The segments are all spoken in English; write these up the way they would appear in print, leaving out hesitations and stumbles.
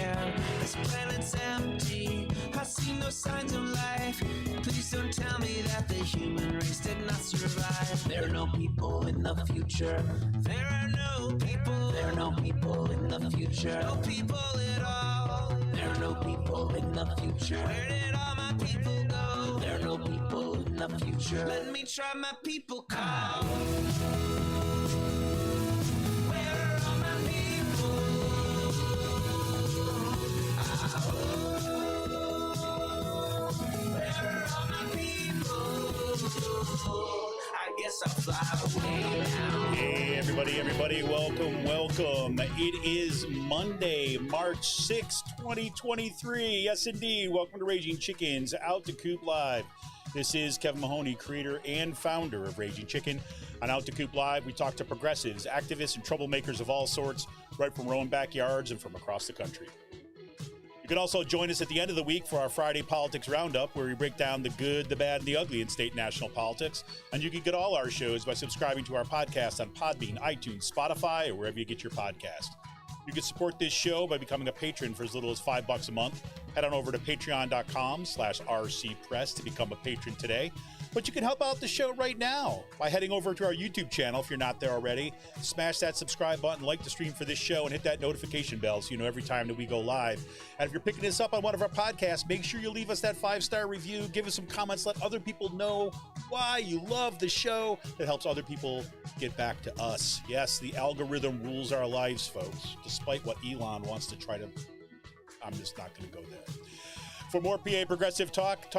care. This planet's empty, I see no signs of life. Please don't tell me that the human race did not survive. There are no people in the future. There are no people. There are no people in the future. No people at all. There are no people in the future. Where did all my people go? There are no people in the future. Let me try my people call. Where are all my people? Where are all my people? I guess I'll fly away now. Hey, everybody, welcome. It is Monday, March 6th, 2023. Yes, indeed. Welcome to Raging Chicken's Out to Coop Live. This is Kevin Mahoney, creator and founder of Raging Chicken. On Out to Coop Live, we talk to progressives, activists, and troublemakers of all sorts, right from our own backyards and from across the country. You can also join us at the end of the week for our Friday Politics Roundup, where we break down the good, the bad, and the ugly in state and national politics. And you can get all our shows by subscribing to our podcast on Podbean, iTunes, Spotify, or wherever you get your podcast. You can support this show by becoming a patron for as little as $5 a month. Head on over to patreon.com/rcpress to become a patron today. But you can help out the show right now by heading over to our YouTube channel if you're not there already. Smash that subscribe button, like the stream for this show, and hit that notification bell so you know every time that we go live. And if you're picking this up on one of our podcasts, make sure you leave us that 5-star review. Give us some comments. Let other people know why you love the show. That helps other people get back to us. Yes, the algorithm rules our lives, folks, despite what Elon wants to try to... I'm just not going to go there. For more PA Progressive talk,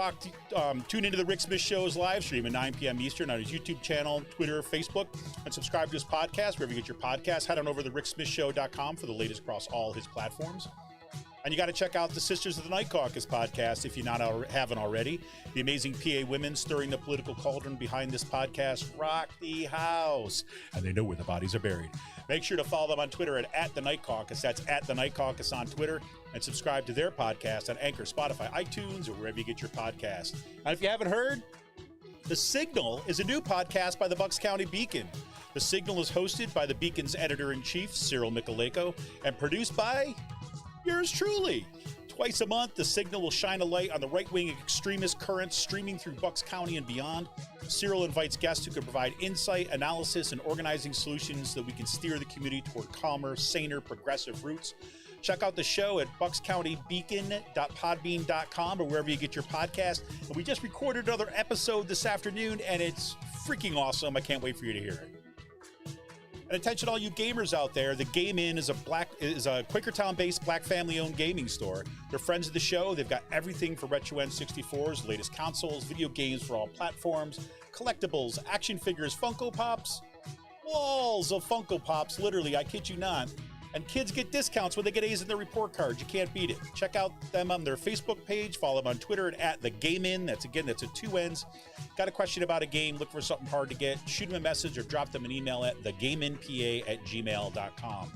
tune into the Rick Smith Show's live stream at 9 p.m. Eastern on his YouTube channel, Twitter, Facebook, and subscribe to his podcast wherever you get your podcasts. Head on over to ricksmithshow.com for the latest across all his platforms. And you got to check out the Sisters of the Night Caucus podcast if you haven't already. The amazing PA women stirring the political cauldron behind this podcast rock the house. And they know where the bodies are buried. Make sure to follow them on Twitter at The Night Caucus. That's at The Night Caucus on Twitter. And subscribe to their podcast on Anchor, Spotify, iTunes, or wherever you get your podcast. And if you haven't heard, The Signal is a new podcast by the Bucks County Beacon. The Signal is hosted by the Beacon's editor-in-chief, Cyril Michaleko, and produced by yours truly. Twice a month, The Signal will shine a light on the right-wing extremist currents streaming through Bucks County and beyond. Cyril invites guests who can provide insight, analysis, and organizing solutions so that we can steer the community toward calmer, saner, progressive roots. Check out the show at buckscountybeacon.podbean.com or wherever you get your podcast. And we just recorded another episode this afternoon, and it's freaking awesome. I can't wait for you to hear it. And attention all you gamers out there, the Game Inn is a Quakertown-based black family-owned gaming store. They're friends of the show. They've got everything for retro N64s, latest consoles, video games for all platforms, collectibles, action figures, Funko Pops, walls of Funko Pops, literally, I kid you not. And kids get discounts when they get A's in their report cards. You can't beat it. Check out them on their Facebook page. Follow them on Twitter at The Game Inn. That's a 2 N's. Got a question about a game, look for something hard to get, shoot them a message or drop them an email at thegameinpa@gmail.com.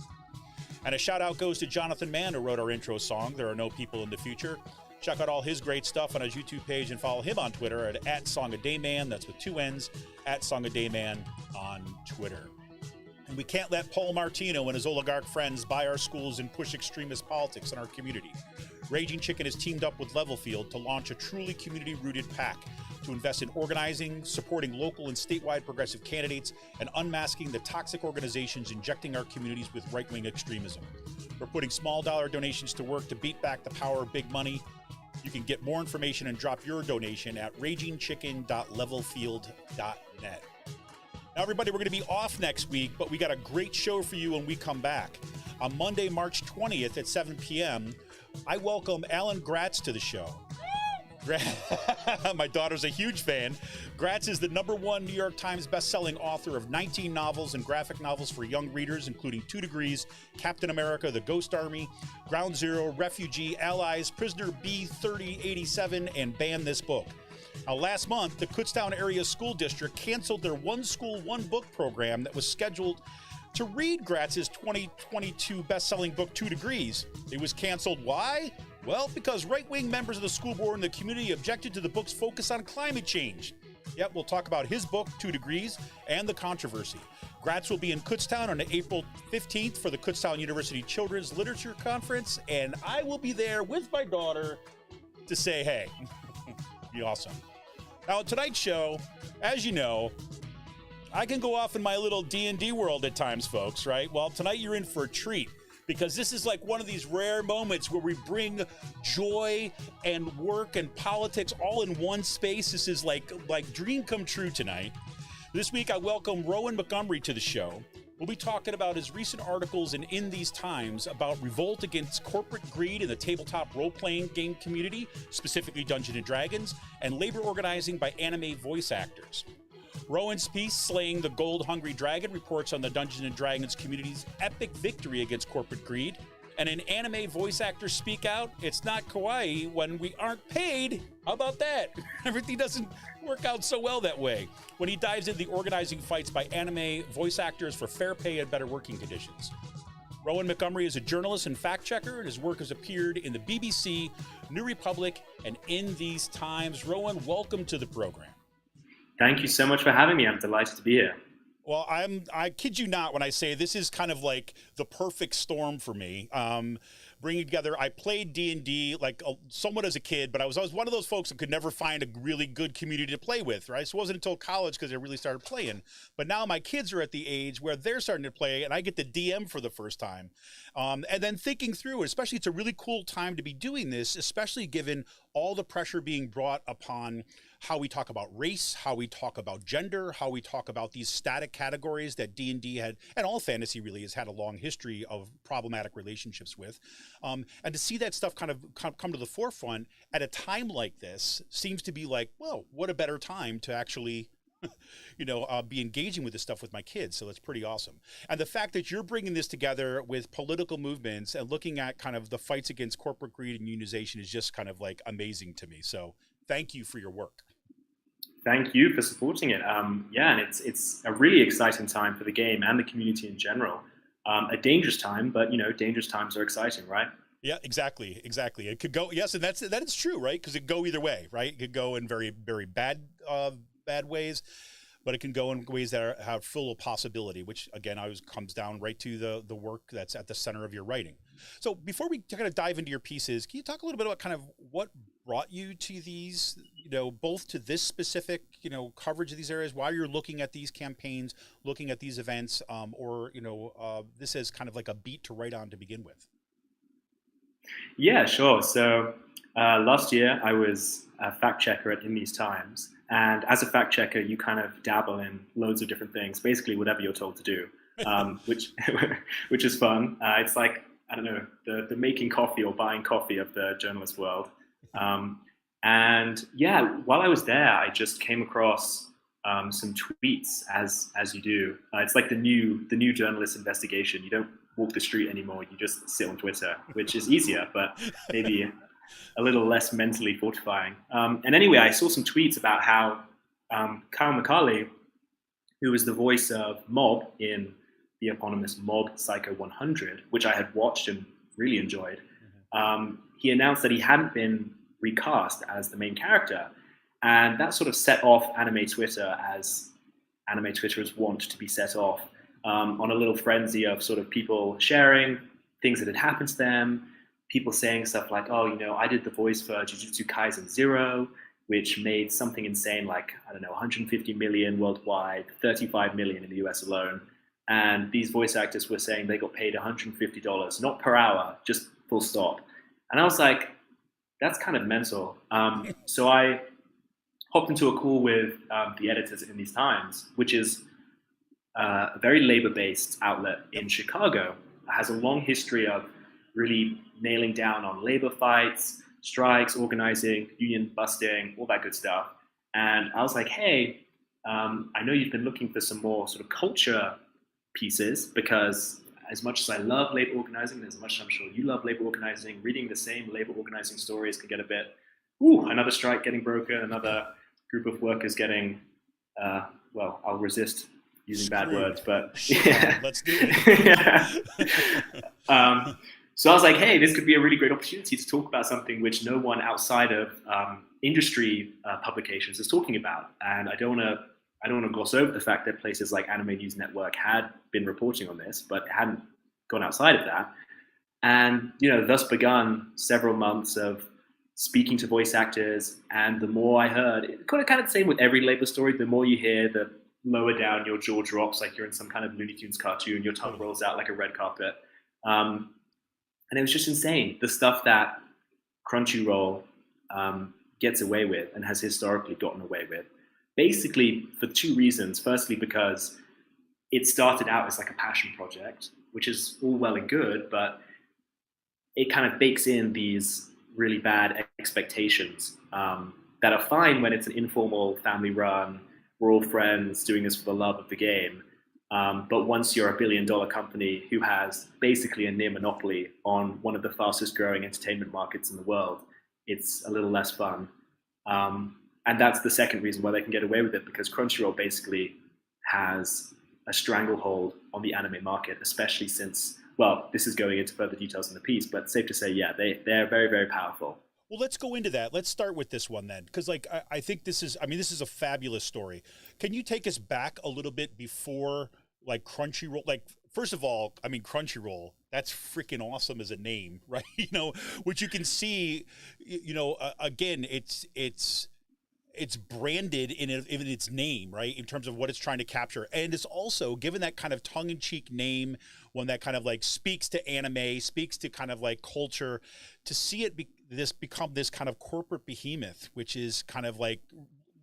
And a shout out goes to Jonathan Mann, who wrote our intro song, There Are No People in the Future. Check out all his great stuff on his YouTube page and follow him on Twitter at @SongADayMan. That's with 2 N's, @SongADayMan on Twitter. And we can't let Paul Martino and his oligarch friends buy our schools and push extremist politics in our community. Raging Chicken has teamed up with Levelfield to launch a truly community-rooted PAC to invest in organizing, supporting local and statewide progressive candidates, and unmasking the toxic organizations injecting our communities with right-wing extremism. We're putting small-dollar donations to work to beat back the power of big money. You can get more information and drop your donation at ragingchicken.levelfield.net. Now, everybody, we're going to be off next week, but we got a great show for you when we come back. On Monday, March 20th at 7 p.m., I welcome Alan Gratz to the show. My daughter's a huge fan. Gratz is the #1 New York Times bestselling author of 19 novels and graphic novels for young readers, including 2 Degrees, Captain America, The Ghost Army, Ground Zero, Refugee, Allies, Prisoner B3087, and Ban This Book. Now, last month, the Kutztown Area School District canceled their One School, One Book program that was scheduled to read Gratz's 2022 best-selling book, 2 Degrees. It was canceled. Why? Well, because right-wing members of the school board and the community objected to the book's focus on climate change. Yep, we'll talk about his book, 2 Degrees, and the controversy. Gratz will be in Kutztown on April 15th for the Kutztown University Children's Literature Conference, and I will be there with my daughter to say hey. Be awesome. Now, tonight's show, as you know, I can go off in my little D&D world at times, folks, right? Well, tonight you're in for a treat, because this is like one of these rare moments where we bring joy and work and politics all in one space. This is like dream come true tonight. This week, I welcome Rohan Montgomery to the show. We'll be talking about his recent articles in These Times about revolt against corporate greed in the tabletop role-playing game community, specifically Dungeons & Dragons, and labor organizing by anime voice actors. Rohan's piece, Slaying the Gold-Hungry Dragon, reports on the Dungeons & Dragons community's epic victory against corporate greed. And an anime voice actor speak out, it's not kawaii when we aren't paid. How about that? Everything doesn't work out so well that way. When he dives into the organizing fights by anime voice actors for fair pay and better working conditions. Rohan Montgomery is a journalist and fact checker, and his work has appeared in the BBC, New Republic, and In These Times. Rohan, welcome to the program. Thank you so much for having me. I'm delighted to be here. Well, I kid you not when I say this is kind of like the perfect storm for me. Bringing together, I played D&D like somewhat as a kid, but I was always one of those folks that could never find a really good community to play with, right? So it wasn't until college because I really started playing. But now my kids are at the age where they're starting to play, and I get to DM for the first time. And then thinking through it, especially it's a really cool time to be doing this, especially given all the pressure being brought upon how we talk about race, how we talk about gender, how we talk about these static categories that D&D had, and all fantasy really has had a long history of problematic relationships with. And to see that stuff kind of come to the forefront at a time like this seems to be like, well, what a better time to actually be engaging with this stuff with my kids. So that's pretty awesome. And the fact that you're bringing this together with political movements and looking at kind of the fights against corporate greed and unionization is just kind of like amazing to me. So thank you for your work. Thank you for supporting it. And it's a really exciting time for the game and the community in general. A dangerous time, but dangerous times are exciting, right? Yeah, exactly. It could go, yes, and that is true, right? Because it could go either way, right? It could go in very, very bad ways, but it can go in ways that have full of possibility, which again always comes down right to the work that's at the center of your writing. So before we kind of dive into your pieces, can you talk a little bit about kind of what brought you to these, both to this specific, coverage of these areas, why you're looking at these campaigns, looking at these events, or this as kind of like a beat to write on to begin with? Yeah, sure. So last year I was a fact checker at In These Times. And as a fact checker, you kind of dabble in loads of different things, basically whatever you're told to do, which is fun. It's like, I don't know, the making coffee or buying coffee of the journalist world. And yeah, while I was there, I just came across some tweets, as you do. It's like the new journalist investigation. You don't walk the street anymore. You just sit on Twitter, which is easier, but maybe a little less mentally fortifying. And anyway, I saw some tweets about how Kyle McCarley, who was the voice of Mob in the eponymous Mob Psycho 100, which I had watched and really enjoyed, he announced that he hadn't been recast as the main character. And that sort of set off anime Twitter, as anime Twitters want to be set off, on a little frenzy of sort of people sharing things that had happened to them, people saying stuff like, oh, I did the voice for Jujutsu Kaisen 0, which made something insane like, I don't know, 150 million worldwide, 35 million in the US alone. And these voice actors were saying they got paid $150, not per hour, just full stop. And I was like, that's kind of mental. So I hopped into a call with the editors in These Times, which is a very labor-based outlet in Chicago. It has a long history of really nailing down on labor fights, strikes, organizing, union busting, all that good stuff. And I was like, hey, I know you've been looking for some more sort of culture pieces, because as much as I love labor organizing, as much as I'm sure you love labor organizing, reading the same labor organizing stories can get a bit, another strike getting broken, another group of workers getting, I'll resist using bad words, but yeah. Let's do it. Yeah. So I was like, hey, this could be a really great opportunity to talk about something which no one outside of industry publications is talking about. And I don't want to gloss over the fact that places like Anime News Network had been reporting on this, but it hadn't gone outside of that. And, thus begun several months of speaking to voice actors. And the more I heard, it kind of the same with every labor story, the more you hear, the lower down your jaw drops, like you're in some kind of Looney Tunes cartoon, your tongue rolls out like a red carpet. And it was just insane. The stuff that Crunchyroll gets away with and has historically gotten away with, basically for two reasons. Firstly, because it started out as like a passion project, which is all well and good, but it kind of bakes in these really bad expectations that are fine when it's an informal, family run, we're all friends doing this for the love of the game. But once you're a billion-dollar company who has basically a near monopoly on one of the fastest growing entertainment markets in the world, it's a little less fun. And that's the second reason why they can get away with it, because Crunchyroll basically has a stranglehold on the anime market, especially since, well, this is going into further details in the piece, but safe to say, yeah, they're very, very powerful. Well, let's go into that. Let's start with this one then, because I think this is a fabulous story. Can you take us back a little bit before like Crunchyroll? Like, first of all, Crunchyroll, that's freaking awesome as a name, right? Which you can see, again, it's branded in its name, right? In terms of what it's trying to capture. And it's also given that kind of tongue-in-cheek name, one that kind of like speaks to anime, speaks to kind of like culture, to see it become this kind of corporate behemoth, which is kind of like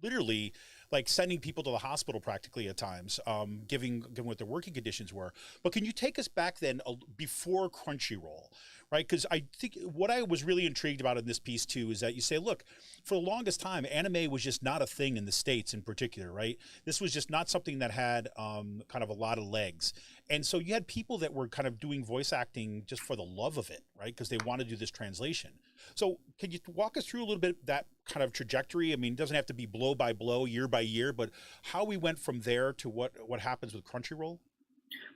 literally like sending people to the hospital practically at times, given what their working conditions were. But can you take us back then before Crunchyroll, right? Because I think what I was really intrigued about in this piece too is that you say, look, for the longest time, anime was just not a thing in the States in particular, right? This was just not something that had kind of a lot of legs. And so you had people that were kind of doing voice acting just for the love of it, right? Because they want to do this translation. So can you walk us through a little bit that kind of trajectory? I mean, it doesn't have to be blow by blow, year by year, but how we went from there to what happens with Crunchyroll?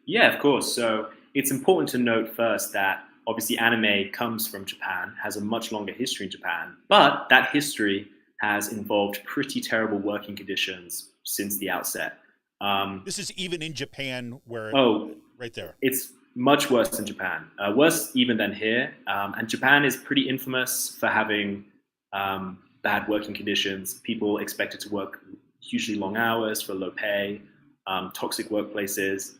Yeah, of course. So it's important to note first that obviously anime comes from Japan, has a much longer history in Japan, but that history has involved pretty terrible working conditions since the outset. This is even in Japan where, right there. It's much worse in Japan, worse even than here. And Japan is pretty infamous for having bad working conditions, people expected to work hugely long hours for low pay, toxic workplaces,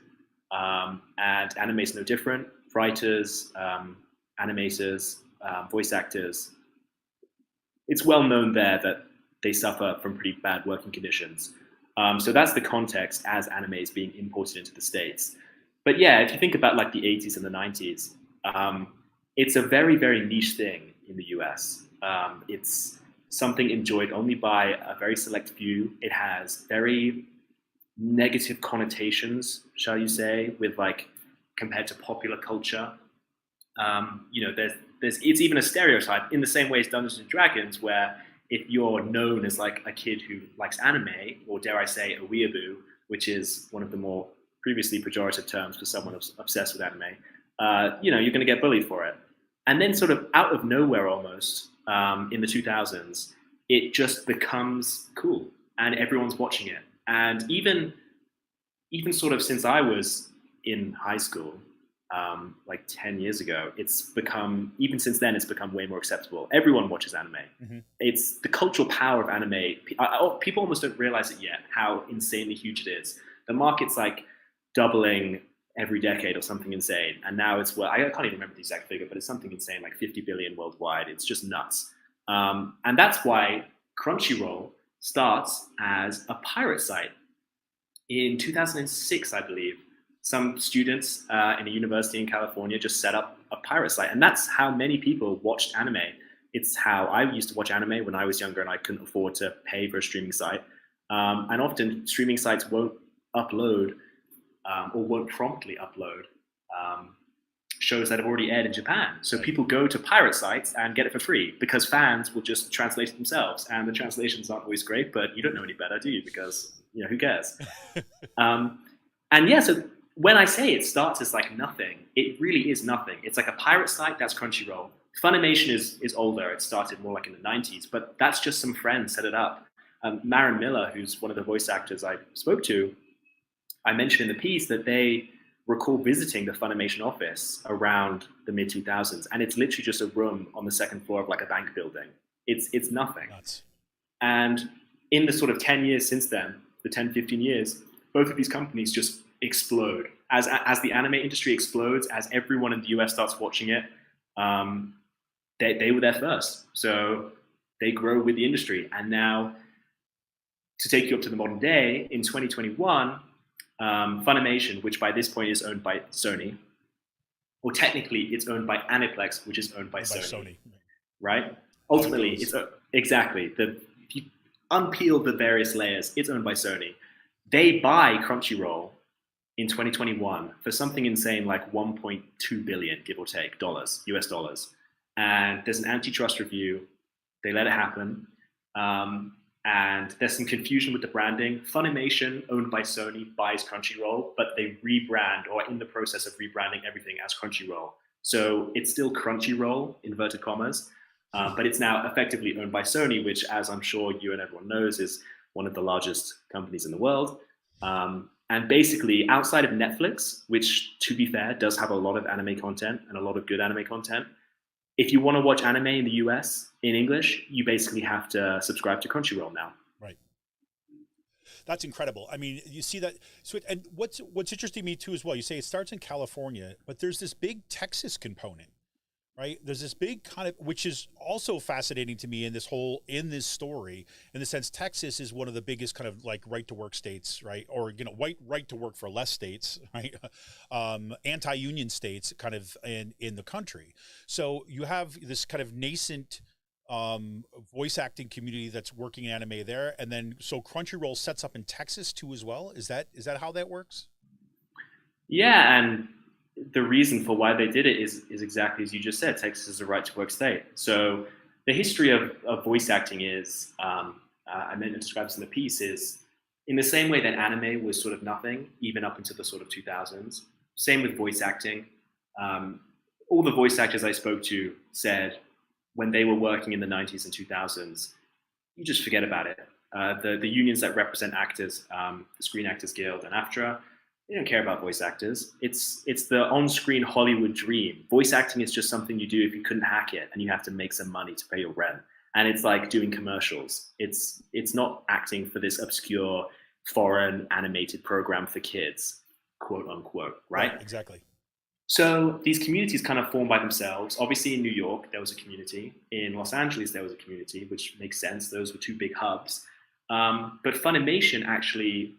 and anime is no different. Writers, animators, voice actors, it's well known there that they suffer from pretty bad working conditions. So that's the context as anime is being imported into the States. But yeah, if you think about like the 80s and the 90s, it's a very, very niche thing in the US. It's something enjoyed only by a very select few. It has very negative connotations, shall you say, with like compared to popular culture. It's even a stereotype in the same way as Dungeons and Dragons, where if you're known as like a kid who likes anime, or dare I say a weeaboo, which is one of the more previously pejorative terms for someone obsessed with anime, you're going to get bullied for it. And then sort of out of nowhere almost, in the 2000s, it just becomes cool and everyone's watching it. And even sort of since I was in high school, like 10 years ago, even since then, it's become way more acceptable. Everyone watches anime. Mm-hmm. It's the cultural power of anime. People almost don't realize it yet, how insanely huge it is. The market's like doubling every decade or something insane. And now it's, I can't even remember the exact figure, but it's something insane, like 50 billion worldwide. It's just nuts. And that's why Crunchyroll starts as a pirate site. In 2006, I believe, some students in a university in California just set up a pirate site. And that's how many people watched anime. It's how I used to watch anime when I was younger and I couldn't afford to pay for a streaming site. And often streaming sites won't upload or won't promptly upload shows that have already aired in Japan. So people go to pirate sites and get it for free because fans will just translate it themselves. And the translations aren't always great, but you don't know any better, do you? Because, who cares? And yeah, so when I say it starts as like nothing, it really is nothing. It's like a pirate site, that's Crunchyroll. Funimation is older. It started more like in the 90s, but that's just some friends set it up. Marin Miller, who's one of the voice actors I spoke to, I mentioned in the piece that they recall visiting the Funimation office around the mid 2000s, and it's literally just a room on the second floor of like a bank building. It's nothing. Nuts. And in the sort of 10 years since then, the 10, 15 years, both of these companies just explode. As the anime industry explodes, as everyone in the US starts watching it, they were there first. So they grow with the industry. And now, to take you up to the modern day, in 2021, Funimation, which by this point is owned by Sony, or technically it's owned by Aniplex, which is owned by Sony. Right? Ultimately, it's exactly. If you unpeel the various layers, it's owned by Sony. They buy Crunchyroll in 2021 for something insane like 1.2 billion, give or take, US dollars. And there's an antitrust review. They let it happen. And there's some confusion with the branding. Funimation, owned by Sony, buys Crunchyroll, but they rebrand, or are in the process of rebranding everything as Crunchyroll. So it's still Crunchyroll, inverted commas, but it's now effectively owned by Sony, which, as I'm sure you and everyone knows, is one of the largest companies in the world. And basically, outside of Netflix, which, to be fair, does have a lot of anime content and a lot of good anime content, if you want to watch anime in the US in English, you basically have to subscribe to Crunchyroll now. Right. That's incredible. I mean, you see that. So, and what's interesting to me too as well, you say it starts in California, but there's this big Texas component, right? There's this big kind of, which is also fascinating to me in this story, in the sense Texas is one of the biggest kind of like right to work states, right? Or, right to work for less states, right? Anti-union states kind of in the country. So you have this kind of nascent voice acting community that's working in anime there. And then, so Crunchyroll sets up in Texas too as well. Is that how that works? Yeah. And the reason for why they did it is exactly as you just said. Texas is a right to work state. So the history of voice acting is, I meant to describe this in the piece, is in the same way that anime was sort of nothing, even up into the sort of 2000s, same with voice acting. All the voice actors I spoke to said when they were working in the 90s and 2000s, you just forget about it. The unions that represent actors, the Screen Actors Guild and AFTRA, they don't care about voice actors. It's the on-screen Hollywood dream. Voice acting is just something you do if you couldn't hack it and you have to make some money to pay your rent. And it's like doing commercials. It's not acting for this obscure foreign animated program for kids, quote unquote, right? Exactly. So these communities kind of form by themselves. Obviously in New York, there was a community. In Los Angeles, there was a community, which makes sense. Those were two big hubs. But Funimation actually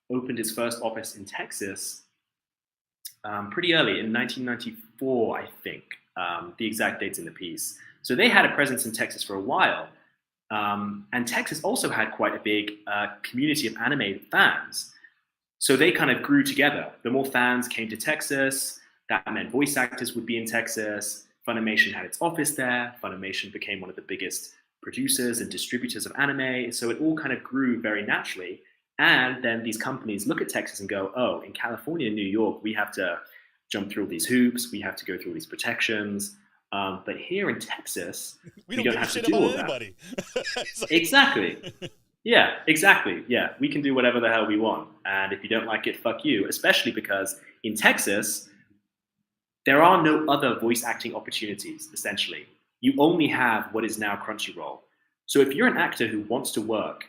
opened its first office in Texas pretty early, in 1994, I think. The exact date's in the piece. So they had a presence in Texas for a while. And Texas also had quite a big community of anime fans. So they kind of grew together. The more fans came to Texas, that meant voice actors would be in Texas. Funimation had its office there. Funimation became one of the biggest producers and distributors of anime. So it all kind of grew very naturally. And then these companies look at Texas and go, oh, in California and New York, we have to jump through all these hoops. We have to go through all these protections. But here in Texas, we don't have to do all that. Like... Exactly. Yeah, exactly. Yeah, we can do whatever the hell we want. And if you don't like it, fuck you. Especially because in Texas, there are no other voice acting opportunities, essentially. You only have what is now Crunchyroll. So if you're an actor who wants to work,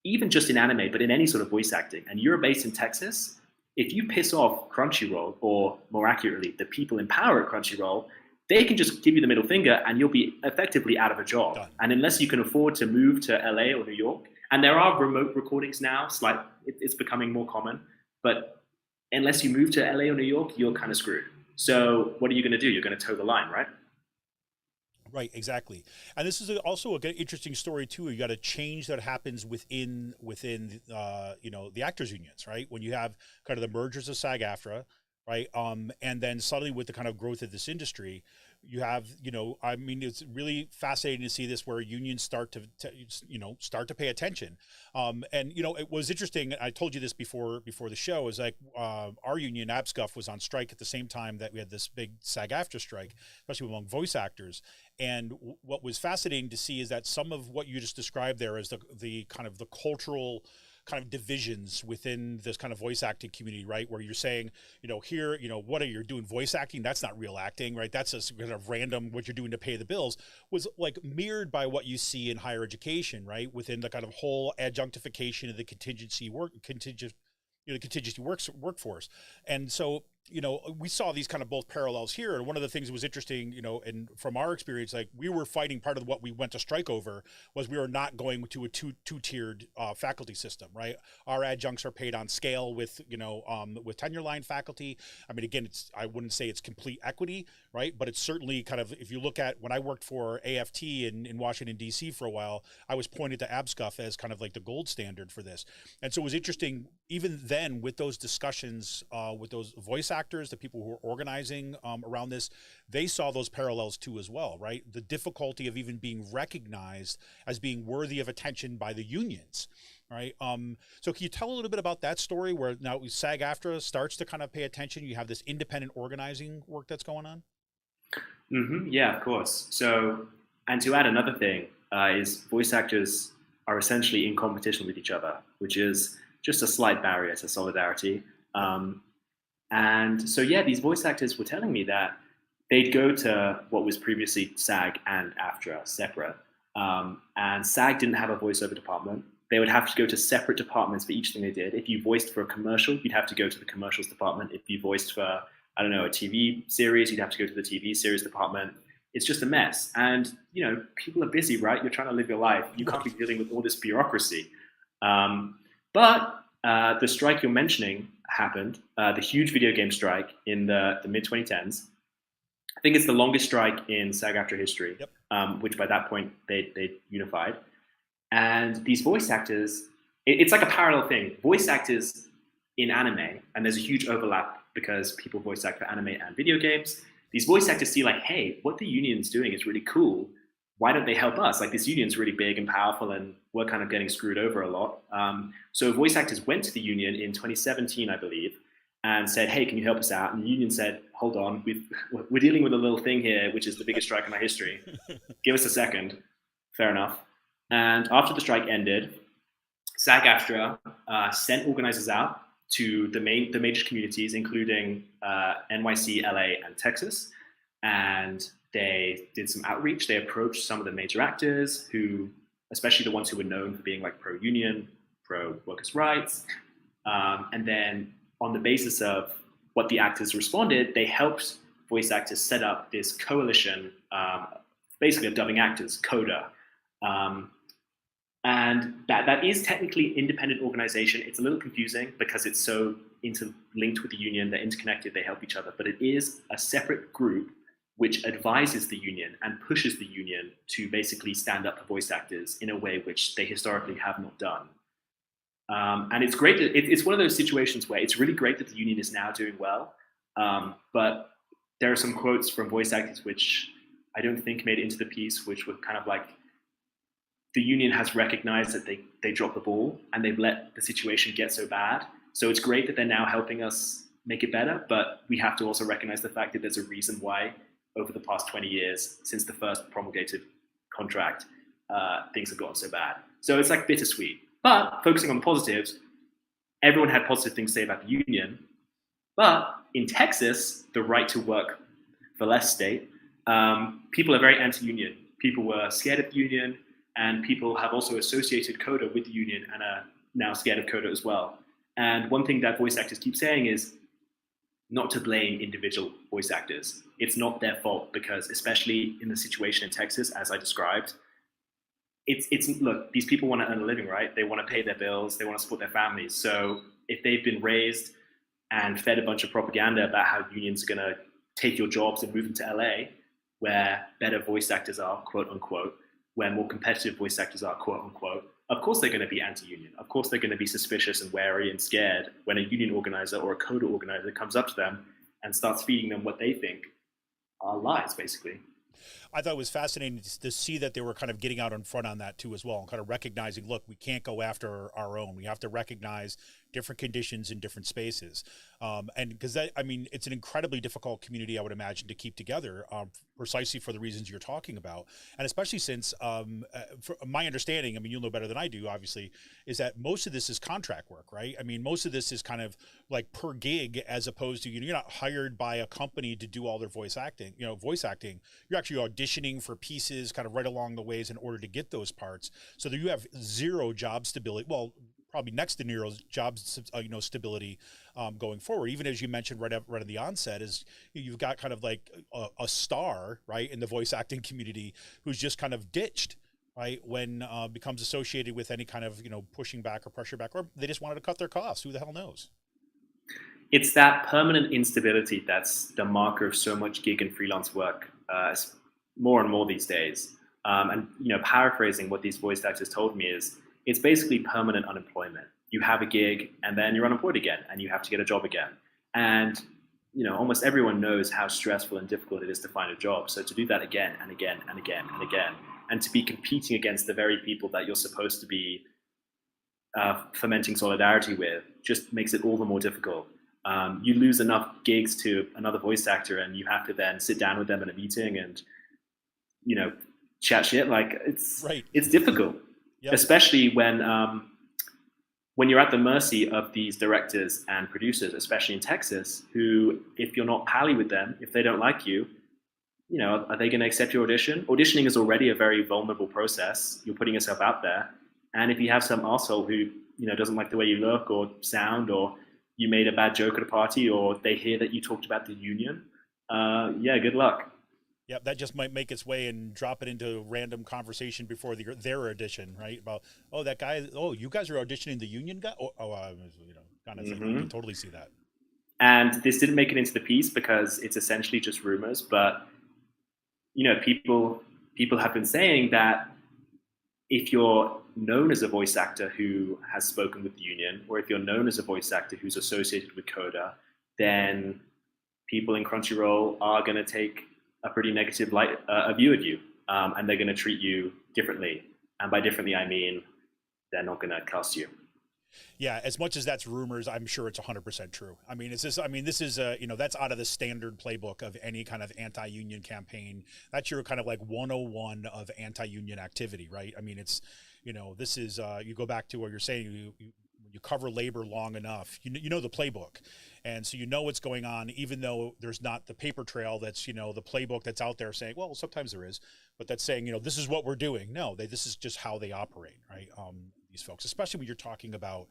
even just in anime, but in any sort of voice acting, and you're based in Texas, if you piss off Crunchyroll, or more accurately, the people in power at Crunchyroll, they can just give you the middle finger and you'll be effectively out of a job. Done. And unless you can afford to move to LA or New York, and there are remote recordings now, it's becoming more common, but unless you move to LA or New York, you're kind of screwed. So what are you going to do? You're going to toe the line, right? Right, exactly. And this is also an interesting story too. You got a change that happens within the actors unions, right? When you have kind of the mergers of SAG-AFTRA, right? And then suddenly with the kind of growth of this industry, you have, I mean, it's really fascinating to see this where unions start to pay attention. And it was interesting. I told you this before the show, is like our union, ABSCUF, was on strike at the same time that we had this big SAG-AFTRA strike, especially among voice actors. And what was fascinating to see is that some of what you just described there is the kind of the cultural kind of divisions within this kind of voice acting community, right? Where you're saying, here, what are you doing voice acting? That's not real acting, right? That's a kind of random, what you're doing to pay the bills, was like mirrored by what you see in higher education, right? Within the kind of whole adjunctification of the contingency workforce. And so, we saw these kind of both parallels here. And one of the things that was interesting, and from our experience, like we were fighting, part of what we went to strike over was we were not going to a two-tiered faculty system, right? Our adjuncts are paid on scale with tenure line faculty. I mean, again, I wouldn't say it's complete equity, right? But it's certainly kind of, if you look at when I worked for AFT in Washington, D.C. for a while, I was pointed to ABSCUF as kind of like the gold standard for this. And so it was interesting, even then, with those discussions with those voice actors, the people who were organizing around this, they saw those parallels too as well, right? The difficulty of even being recognized as being worthy of attention by the unions, right? So can you tell a little bit about that story where now SAG-AFTRA starts to kind of pay attention? You have this independent organizing work that's going on? Yeah, of course. So, and to add another thing, is voice actors are essentially in competition with each other, which is just a slight barrier to solidarity. And so, yeah, these voice actors were telling me that they'd go to what was previously SAG and AFTRA separate. And SAG didn't have a voiceover department. They would have to go to separate departments for each thing they did. If you voiced for a commercial, you'd have to go to the commercials department. If you voiced for, I don't know, a TV series, you'd have to go to the TV series department. It's just a mess. And, people are busy, right? You're trying to live your life. You can't be dealing with all this bureaucracy. But the strike you're mentioning happened, the huge video game strike in the mid-2010s. I think it's the longest strike in SAG-AFTRA history, which by that point they unified. And these voice actors, it's like a parallel thing. Voice actors in anime, and there's a huge overlap because people voice act for anime and video games. These voice actors see like, hey, what the union's doing is really cool. Why don't they help us? Like, this union's really big and powerful, and we're kind of getting screwed over a lot. So voice actors went to the union in 2017, I believe, and said, hey, can you help us out? And the union said, hold on, we're dealing with a little thing here, which is the biggest strike in our history. Give us a second. Fair enough. And after the strike ended, SAG-AFTRA sent organizers out to the major communities, including NYC, LA, and Texas. And they did some outreach. They approached some of the major actors who, especially the ones who were known for being like pro-union, pro-workers' rights. And then on the basis of what the actors responded, they helped voice actors set up this coalition, basically of dubbing actors, CODA. And that is technically independent organization. It's a little confusing because it's so interlinked with the union. They're interconnected, they help each other. But it is a separate group which advises the union and pushes the union to basically stand up for voice actors in a way which they historically have not done. And it's great that it's one of those situations where it's really great that the union is now doing well. But there are some quotes from voice actors which I don't think made it into the piece, which were kind of like, the union has recognized that they dropped the ball and they've let the situation get so bad. So it's great that they're now helping us make it better, but we have to also recognize the fact that there's a reason why over the past 20 years, since the first promulgated contract, things have gotten so bad. So it's like bittersweet. But focusing on positives, everyone had positive things to say about the union. But in Texas, the right to work for less state, people are very anti-union. People were scared of the union, and people have also associated CODA with the union and are now scared of CODA as well. And one thing that voice actors keep saying is not to blame individual voice actors. It's not their fault because, especially in the situation in Texas, as I described, it's look, these people want to earn a living, right? They want to pay their bills, they want to support their families. So if they've been raised and fed a bunch of propaganda about how unions are going to take your jobs and move them to LA, where better voice actors are, quote unquote, where more competitive voice actors are, quote unquote, of course they're going to be anti-union. Of course they're going to be suspicious and wary and scared when a union organizer or a CODA organizer comes up to them and starts feeding them what they think are lies, basically. I thought it was fascinating to see that they were kind of getting out in front on that too as well, and kind of recognizing, look, we can't go after our own. We have to recognize different conditions in different spaces. And because I mean, it's an incredibly difficult community, I would imagine, to keep together, precisely for the reasons you're talking about. And especially since, for my understanding, I mean, you'll know better than I do, obviously, is that most of this is contract work, right? I mean, most of this is kind of like per gig, as opposed to, you know, you're not hired by a company to do all their voice acting. You're actually auditioning for pieces kind of right along the ways in order to get those parts, so that you have zero job stability. Well, probably next to zero job stability going forward. Even as you mentioned right at the onset, is you've got kind of like a star, right, in the voice acting community who's just kind of ditched, right, when becomes associated with any kind of, you know, pushing back or pressure back, or they just wanted to cut their costs. Who the hell knows? It's that permanent instability that's the marker of so much gig and freelance work, more and more these days. And, you know, paraphrasing what these voice actors told me is, it's basically permanent unemployment. You have a gig and then you're unemployed again and you have to get a job again. And, you know, almost everyone knows how stressful and difficult it is to find a job. So to do that again and again and again and again, and to be competing against the very people that you're supposed to be fomenting solidarity with, just makes it all the more difficult. You lose enough gigs to another voice actor and you have to then sit down with them in a meeting and, you know, chat shit. Like, it's difficult. Yep. Especially when you're at the mercy of these directors and producers, especially in Texas, who, if you're not pally with them, if they don't like you, you know, are they going to accept your audition? Auditioning is already a very vulnerable process. You're putting yourself out there. And if you have some arsehole who, you know, doesn't like the way you look or sound, or you made a bad joke at a party, or they hear that you talked about the union, good luck. Yeah, that just might make its way and drop it into random conversation before their audition, right? About, oh, that guy, oh, you guys are auditioning the union guy? Kind of thing. You can totally see that. And this didn't make it into the piece because it's essentially just rumors, but, you know, people have been saying that if you're known as a voice actor who has spoken with the union, or if you're known as a voice actor who's associated with CODA, then people in Crunchyroll are going to take a pretty negative view of you, and they're going to treat you differently. And by differently, I mean they're not going to cast you. Yeah, as much as that's rumors, I'm sure it's 100% true. I mean, this is that's out of the standard playbook of any kind of anti-union campaign. That's your kind of like 101 of anti-union activity, right? I mean, it's, you know, this is you go back to what you're saying. You cover labor long enough, you know the playbook, and so you know what's going on, even though there's not the paper trail that's, you know, the playbook that's out there saying, well, sometimes there is, but that's saying, you know, this is what we're doing. No, this is just how they operate, right? These folks, especially when you're talking about,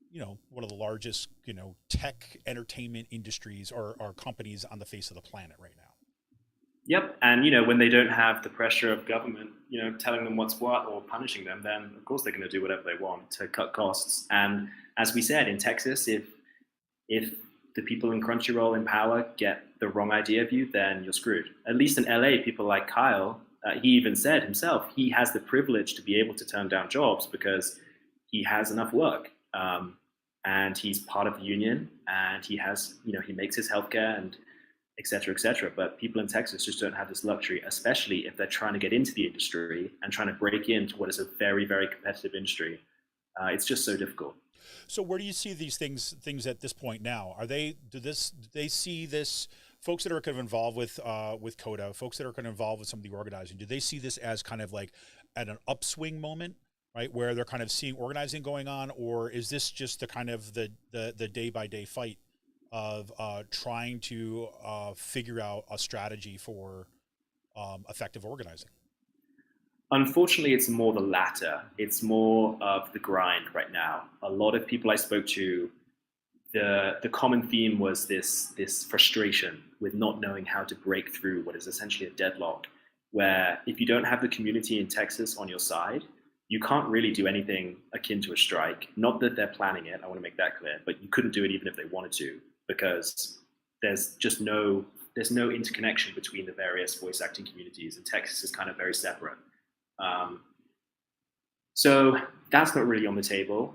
you know, one of the largest, you know, tech entertainment industries or companies on the face of the planet right now. Yep. And, you know, when they don't have the pressure of government, you know, telling them what's what or punishing them, then of course they're going to do whatever they want to cut costs. And as we said, in Texas, if the people in Crunchyroll in power get the wrong idea of you, then you're screwed. At least in LA, people like Kyle, he even said himself, he has the privilege to be able to turn down jobs because he has enough work. And he's part of the union, and he has, you know, he makes his healthcare and et cetera, et cetera. But people in Texas just don't have this luxury, especially if they're trying to get into the industry and trying to break into what is a very, very competitive industry. It's just so difficult. So where do you see these things at this point now? Do they see this, folks that are kind of involved with CODA, folks that are kind of involved with some of the organizing, do they see this as kind of like at an upswing moment, right, where they're kind of seeing organizing going on, or is this just the kind of the day-by-day fight of trying to figure out a strategy for effective organizing? Unfortunately, it's more the latter. It's more of the grind right now. A lot of people I spoke to, the common theme was this frustration with not knowing how to break through what is essentially a deadlock, where if you don't have the community in Texas on your side, you can't really do anything akin to a strike. Not that they're planning it, I want to make that clear, but you couldn't do it even if they wanted to, because there's no interconnection between the various voice acting communities, and Texas is kind of very separate. So that's not really on the table.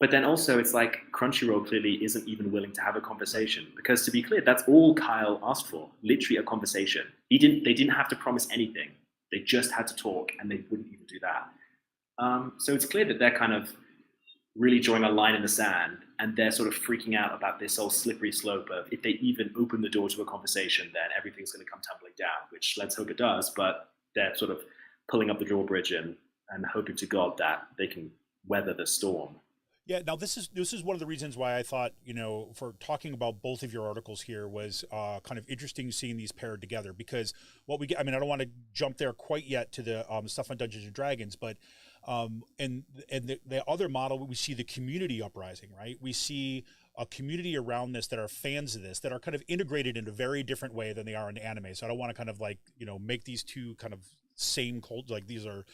But then also it's like Crunchyroll clearly isn't even willing to have a conversation, because to be clear, that's all Kyle asked for, literally a conversation. They didn't have to promise anything. They just had to talk, and they wouldn't even do that. So it's clear that they're kind of really drawing a line in the sand, and they're sort of freaking out about this whole slippery slope of, if they even open the door to a conversation, then everything's going to come tumbling down, which let's hope it does, but they're sort of pulling up the drawbridge and hoping to God that they can weather the storm. Yeah, now this is one of the reasons why I thought, for talking about both of your articles here was kind of interesting seeing these paired together, because what we get, I mean, I don't want to jump there quite yet to the stuff on Dungeons and Dragons, but and the other model, we see the community uprising, right? We see a community around this that are fans of this, that are kind of integrated in a very different way than they are in anime. So I don't want to kind of like, make these two kind of same cult, like these are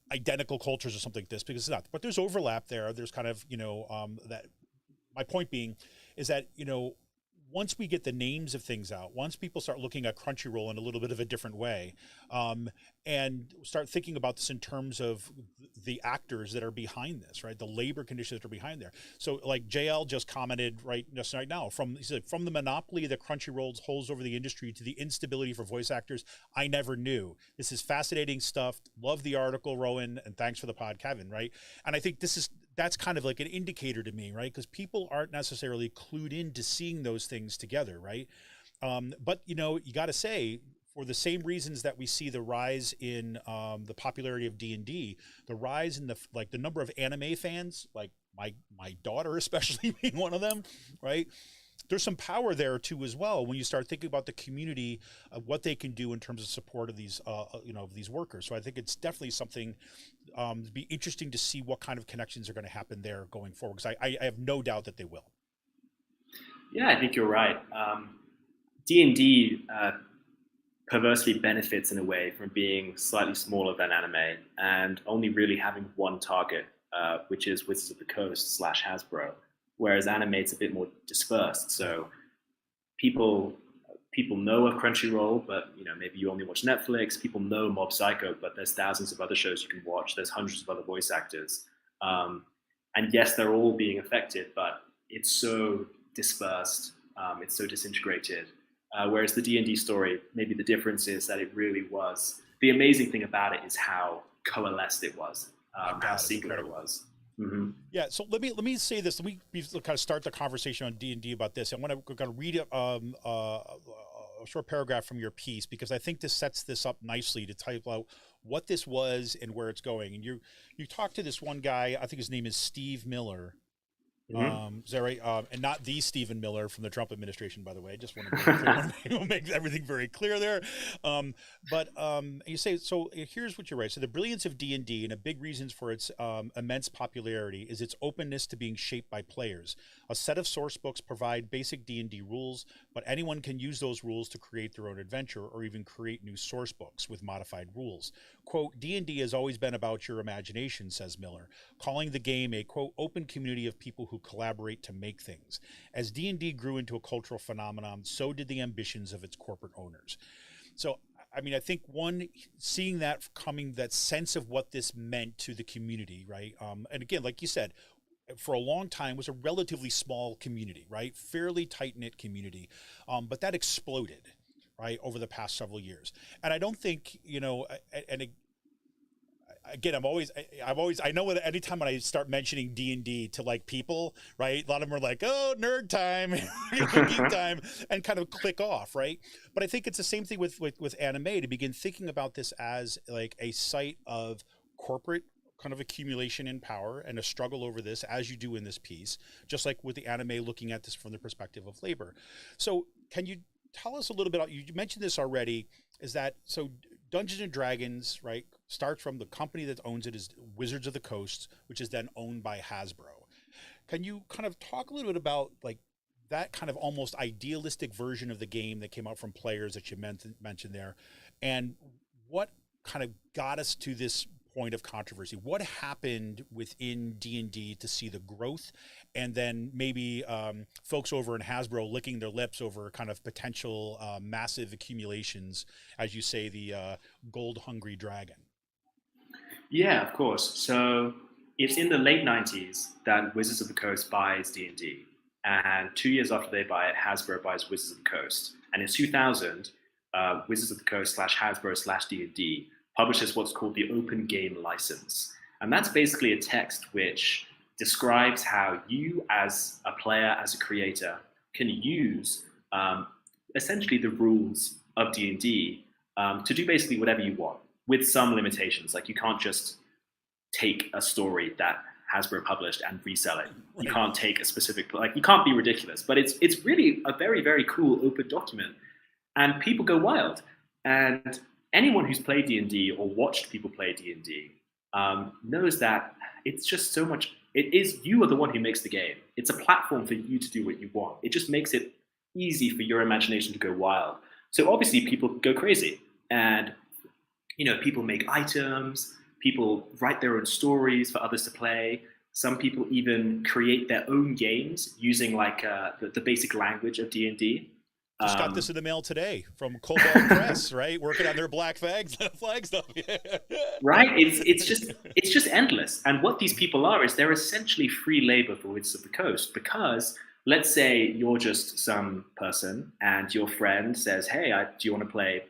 identical cultures or something like this, because it's not, but there's overlap there. There's kind of, that my point being is that, once we get the names of things out, once people start looking at Crunchyroll in a little bit of a different way, and start thinking about this in terms of the actors that are behind this, right? The labor conditions that are behind there. So like JL just commented just right now, he said, from the monopoly that Crunchyroll holds over the industry to the instability for voice actors, I never knew. This is fascinating stuff. Love the article, Rowan, and thanks for the pod, Kevin, right? And I think that's kind of like an indicator to me, right? Because people aren't necessarily clued into seeing those things together, right? But you got to say, for the same reasons that we see the rise in the popularity of D&D, the rise in the number of anime fans, like my daughter especially being one of them, right? There's some power there too as well when you start thinking about the community, what they can do in terms of support of these of these workers. So I think it's definitely something to be interesting to see what kind of connections are going to happen there going forward, because I have no doubt that they will. Yeah, I think you're right. D&D perversely benefits in a way from being slightly smaller than anime and only really having one target, which is Wizards of the Coast / Hasbro. Whereas anime, it's a bit more dispersed. So people know of Crunchyroll, but maybe you only watch Netflix. People know Mob Psycho, but there's thousands of other shows you can watch. There's hundreds of other voice actors. And yes, they're all being affected, but it's so dispersed. It's so disintegrated. Whereas the D&D story, maybe the difference is that it really was. The amazing thing about it is how coalesced it was, how singular it was. Mm-hmm. Yeah, so let me say this. Let me kind of start the conversation on D&D about this. I want to kind of read a short paragraph from your piece, because I think this sets this up nicely to type out what this was and where it's going. And you talked to this one guy, I think his name is Steve Miller. Mm-hmm. Is that right? And not the Stephen Miller from the Trump administration, by the way. I just want to make everything very clear there. But you say, so here's what you write. So the brilliance of D&D and a big reason for its immense popularity is its openness to being shaped by players. A set of source books provide basic D&D rules, but anyone can use those rules to create their own adventure or even create new source books with modified rules. Quote, D&D has always been about your imagination, says Miller, calling the game a, quote, open community of people who collaborate to make things. As D&D grew into a cultural phenomenon, so did the ambitions of its corporate owners. So, I mean, I think seeing that coming, that sense of what this meant to the community, right? And again, like you said, for a long time was a relatively small community, right? Fairly tight-knit community, but that exploded, right, over the past several years. And I don't think, again, I know that anytime when I start mentioning D&D to like people, right, a lot of them are like, oh, nerd time, geek time, and kind of click off, right? But I think it's the same thing with anime, to begin thinking about this as like a site of corporate kind of accumulation in power and a struggle over this, as you do in this piece, just like with the anime looking at this from the perspective of labor. So can you tell us a little bit, you mentioned this already, is that, so Dungeons and Dragons, right, starts from the company that owns it is Wizards of the Coast, which is then owned by Hasbro. Can you kind of talk a little bit about like that kind of almost idealistic version of the game that came out from players that you mentioned there, and what kind of got us to this point of controversy? What happened within D&D to see the growth, and then maybe folks over in Hasbro licking their lips over kind of potential massive accumulations, as you say, the gold hungry dragon? Yeah, of course. So it's in the late 90s that Wizards of the Coast buys D&D. And 2 years after they buy it, Hasbro buys Wizards of the Coast. And in 2000, Wizards of the Coast slash Hasbro slash D&D publishes what's called the Open Game License. And that's basically a text which describes how you as a player, as a creator, can use essentially the rules of D&D to do basically whatever you want, with some limitations. Like you can't just take a story that Hasbro published and resell it. You can't take a specific, like you can't be ridiculous, but it's really a very, very cool open document, and people go wild. And anyone who's played D&D or watched people play D&D knows that it's just so much, it is, you are the one who makes the game. It's a platform for you to do what you want. It just makes it easy for your imagination to go wild. So obviously people go crazy, and people make items, people write their own stories for others to play. Some people even create their own games using like the basic language of D&D. Just got this in the mail today from Cobalt Press, right? Working on their black flag stuff. Right? It's just endless. And what these people are is they're essentially free labor for Wizards of the Coast, because let's say you're just some person and your friend says, hey, do you want to play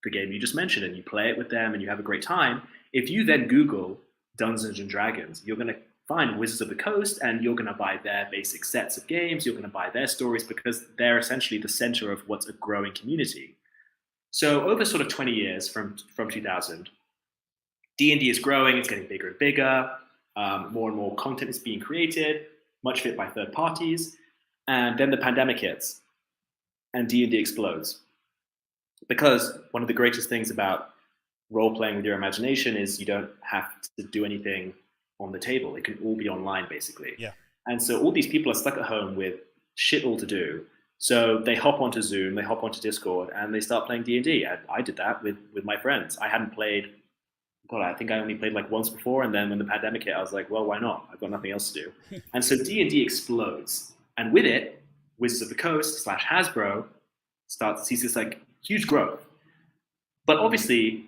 the game you just mentioned? And you play it with them and you have a great time. If you then Google Dungeons and Dragons, you're going to find Wizards of the Coast, and you're going to buy their basic sets of games. You're going to buy their stories, because they're essentially the center of what's a growing community. So over sort of 20 years from 2000, D&D is growing. It's getting bigger and bigger. More and more content is being created, much of it by third parties. And then the pandemic hits, and D&D explodes. Because one of the greatest things about role-playing with your imagination is you don't have to do anything on the table. It can all be online, basically. Yeah. And so all these people are stuck at home with shit all to do. So they hop onto Zoom, they hop onto Discord, and they start playing D&D. I did that with my friends. I hadn't played, I think I only played like once before. And then when the pandemic hit, I was like, well, why not? I've got nothing else to do. And so D&D explodes. And with it, Wizards of the Coast / Hasbro sees this like huge growth. But obviously,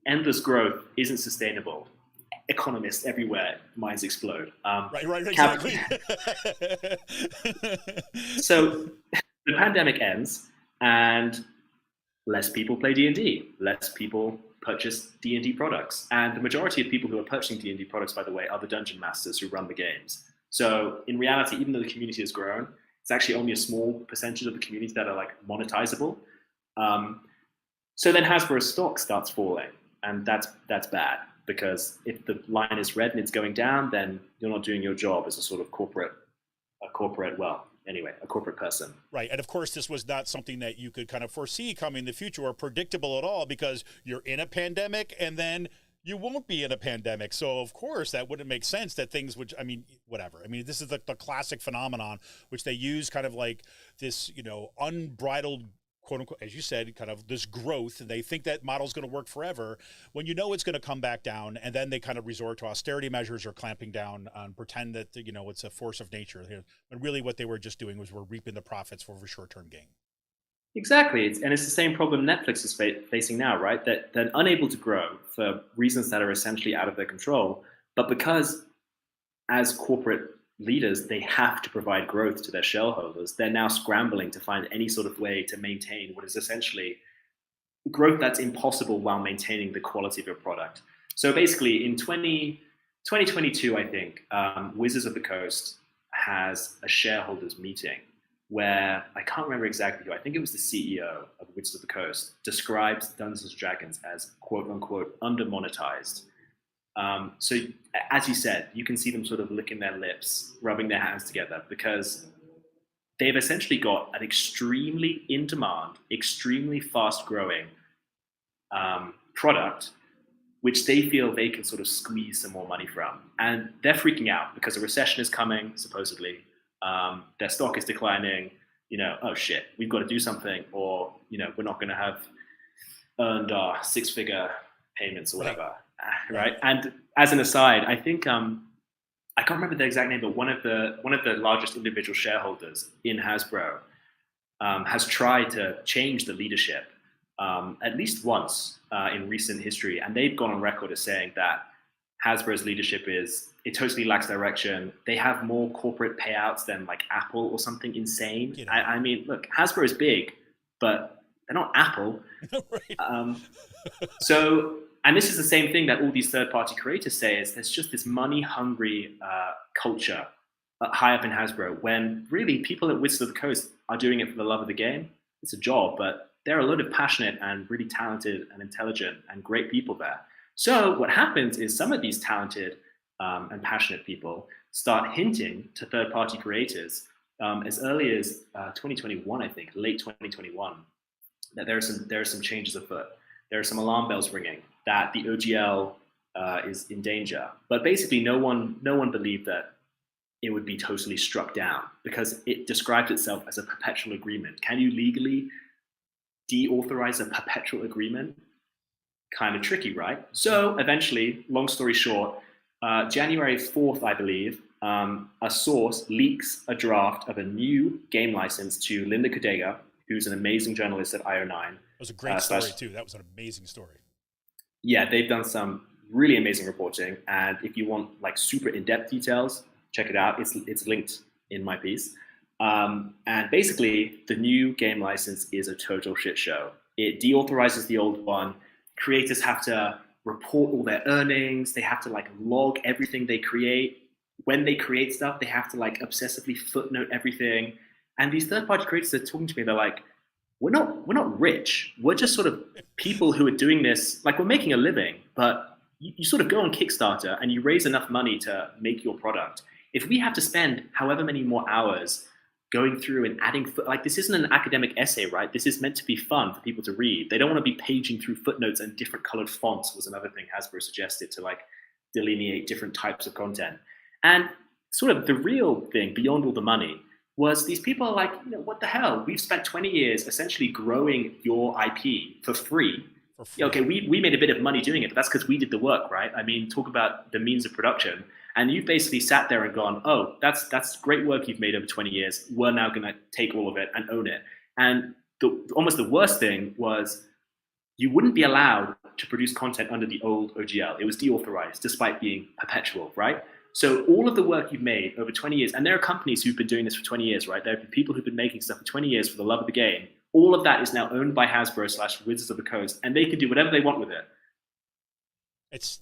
endless growth isn't sustainable. Economists everywhere, minds explode. Right, exactly. So the pandemic ends, and less people play D&D. Less people purchase D&D products. And the majority of people who are purchasing D&D products, by the way, are the dungeon masters who run the games. So in reality, even though the community has grown, it's actually only a small percentage of the community that are like monetizable. So then Hasbro's stock starts falling, and that's bad, because if the line is red and it's going down, then you're not doing your job as a sort of corporate person. Right. And of course, this was not something that you could kind of foresee coming in the future or predictable at all, because you're in a pandemic and then you won't be in a pandemic. So of course that wouldn't make sense that things would, whatever. This is the classic phenomenon, which they use kind of like this, unbridled, quote unquote, as you said, kind of this growth, and they think that model's going to work forever, when it's going to come back down, and then they kind of resort to austerity measures or clamping down on, pretend that it's a force of nature. But really, what they were just doing was we're reaping the profits for a short-term gain. Exactly, and it's the same problem Netflix is facing now, right? That they're unable to grow for reasons that are essentially out of their control, but because as corporate leaders, they have to provide growth to their shareholders. They're now scrambling to find any sort of way to maintain what is essentially growth that's impossible while maintaining the quality of your product. So basically in 2022, I think, Wizards of the Coast has a shareholders meeting where, I can't remember exactly who, I think it was the CEO of Wizards of the Coast, describes Dungeons and Dragons as quote unquote under-monetized. So as you said, you can see them sort of licking their lips, rubbing their hands together, because they've essentially got an extremely in-demand, extremely fast-growing product, which they feel they can sort of squeeze some more money from. And they're freaking out because a recession is coming, supposedly. Their stock is declining. Oh shit, we've got to do something, or we're not going to have earned our six-figure payments or whatever. Right. And as an aside, I think I can't remember the exact name, but one of the largest individual shareholders in Hasbro has tried to change the leadership at least once in recent history, and they've gone on record as saying that Hasbro's leadership is, it totally lacks direction. They have more corporate payouts than like Apple or something insane. I mean, look, Hasbro is big, but they're not Apple. Right. So, and this is the same thing that all these third-party creators say, is there's just this money-hungry culture high up in Hasbro, when really people at Wizards of the Coast are doing it for the love of the game. It's a job, but there are a lot of passionate and really talented and intelligent and great people there. So what happens is some of these talented and passionate people start hinting to third-party creators as early as 2021, I think, late 2021, that there are some changes afoot. There are some alarm bells ringing that the OGL is in danger. But basically, no one believed that it would be totally struck down, because it described itself as a perpetual agreement. Can you legally deauthorize a perpetual agreement? Kind of tricky, right? So eventually, long story short, January 4th, I believe, a source leaks a draft of a new game license to Linda Codega, who's an amazing journalist at IO9. It was a great story too. That was an amazing story. Yeah, they've done some really amazing reporting, and if you want like super in-depth details, check it out. It's linked in my piece. And basically, the new game license is a total shit show. It deauthorizes the old one. Creators have to report all their earnings. They have to like log everything they create. When they create stuff, they have to like obsessively footnote everything. And these third-party creators are talking to me. They're like, we're not rich. We're just sort of people who are doing this. Like, we're making a living, but you sort of go on Kickstarter and you raise enough money to make your product. If we have to spend however many more hours going through and adding, like, this isn't an academic essay, right? This is meant to be fun for people to read. They don't want to be paging through footnotes and different colored fonts, was another thing Hasbro suggested to like delineate different types of content. And sort of the real thing beyond all the money was these people are like, what the hell? We've spent 20 years essentially growing your IP for free. Yeah, okay, we made a bit of money doing it, but that's because we did the work, right? I mean, talk about the means of production. And you've basically sat there and gone, oh, that's great work you've made over 20 years. We're now going to take all of it and own it. And almost the worst thing was you wouldn't be allowed to produce content under the old OGL. It was deauthorized despite being perpetual, right? So all of the work you've made over 20 years, and there are companies who've been doing this for 20 years, right? There are people who've been making stuff for 20 years for the love of the game. All of that is now owned by Hasbro / Wizards of the Coast, and they can do whatever they want with it. It's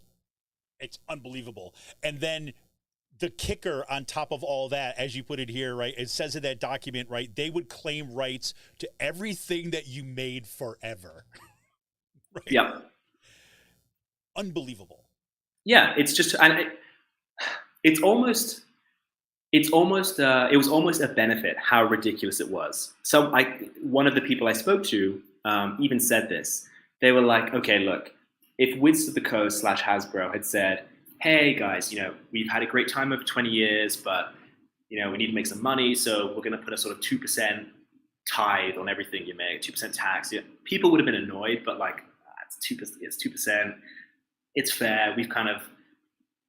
unbelievable. And then the kicker on top of all that, as you put it here, right, it says in that document, right, they would claim rights to everything that you made forever. Right? Yeah. Unbelievable. Yeah, it's just, and it was almost a benefit how ridiculous it was. So one of the people I spoke to even said this. They were like, okay, look, if Wizards of the Coast / Hasbro had said, hey guys, we've had a great time over 20 years, but we need to make some money, so we're going to put a sort of 2% tithe on everything you make, 2% tax. Yeah, people would have been annoyed, but like, it's 2%. It's fair.